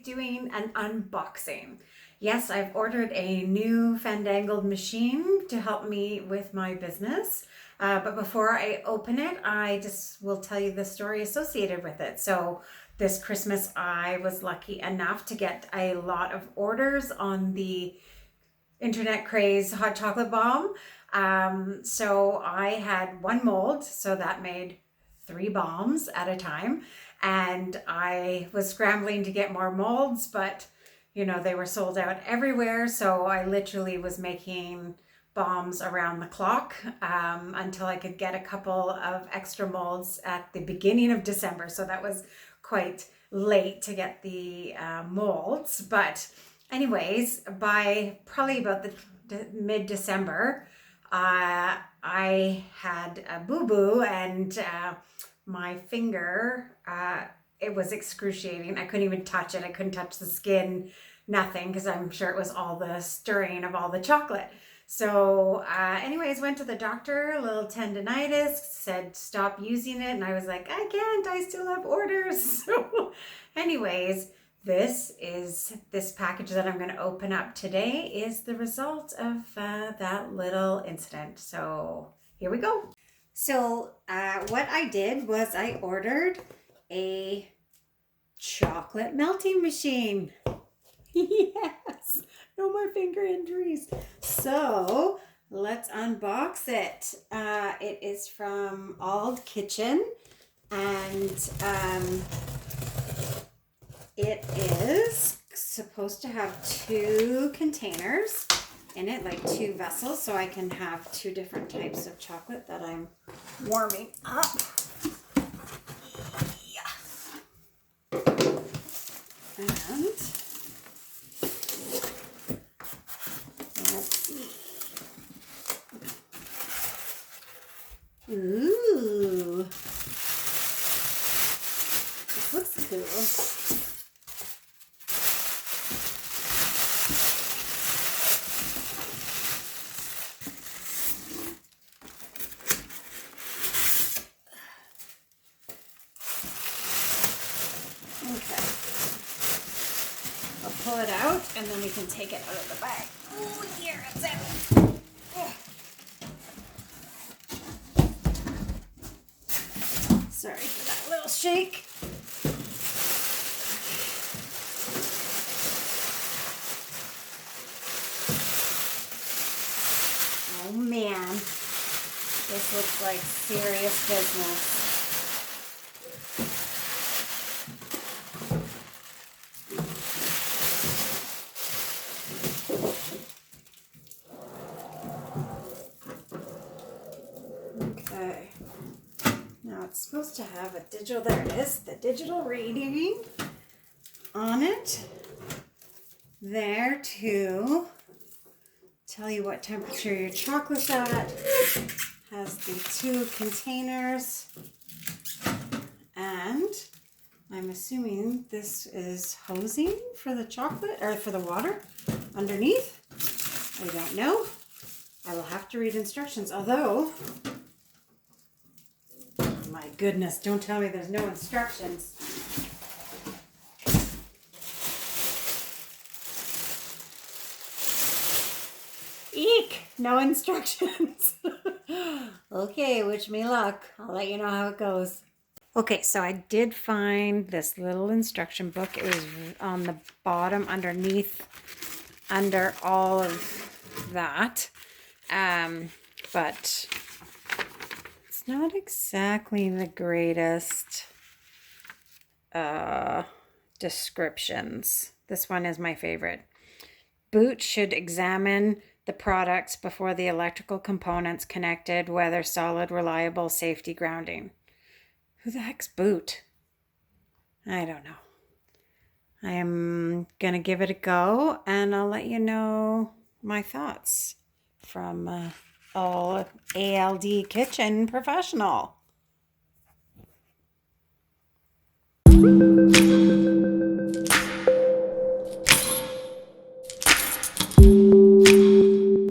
doing an unboxing. Yes, I've ordered a new fandangled machine to help me with my business. But before I open it, I just will tell you the story associated with it. So this Christmas, I was lucky enough to get a lot of orders on the internet craze hot chocolate bomb. So I had one mold, so that made 3 bombs at a time. And I was scrambling to get more molds, but they were sold out everywhere. So I literally was making bombs around the clock until I could get a couple of extra molds at the beginning of December. So that was quite late to get the molds. But anyways, by probably about the mid-December, I had a boo-boo and my finger, it was excruciating. I couldn't even touch it. I couldn't touch the skin, nothing, because I'm sure it was all the stirring of all the chocolate. So anyways, went to the doctor, a little tendonitis, said stop using it. And I was like, I can't, I still have orders. So anyways, this package that I'm going to open up today is the result of that little incident. So here we go. So what I did was I ordered a chocolate melting machine. Yes, no more finger injuries. So let's unbox it. It is from Auld Kitchen, and it is supposed to have 2 containers in it, like 2 vessels, so I can have 2 different types of chocolate that I'm warming up. Yeah. And let's see. Ooh. This looks cool. Okay. I'll pull it out and then we can take it out of the bag. Oh, here it's in. Oh. Sorry for that little shake. Oh man, this looks like serious business. Okay, now it's supposed to have a digital, there it is, the digital reading on it. There to tell you what temperature your chocolate's at. Has the 2 containers. And I'm assuming this is hosing for the chocolate, or for the water underneath. I don't know. I will have to read instructions, although, my goodness, don't tell me there's no instructions. Eek! No instructions. Okay, wish me luck. I'll let you know how it goes. Okay, so I did find this little instruction book. It was on the bottom underneath, under all of that. But it's not exactly the greatest descriptions. This one is my favorite. Boot should examine the products before the electrical components connected, whether solid, reliable, safety grounding. Who the heck's Boot? I don't know. I am going to give it a go, and I'll let you know my thoughts from ALD Kitchen Professional.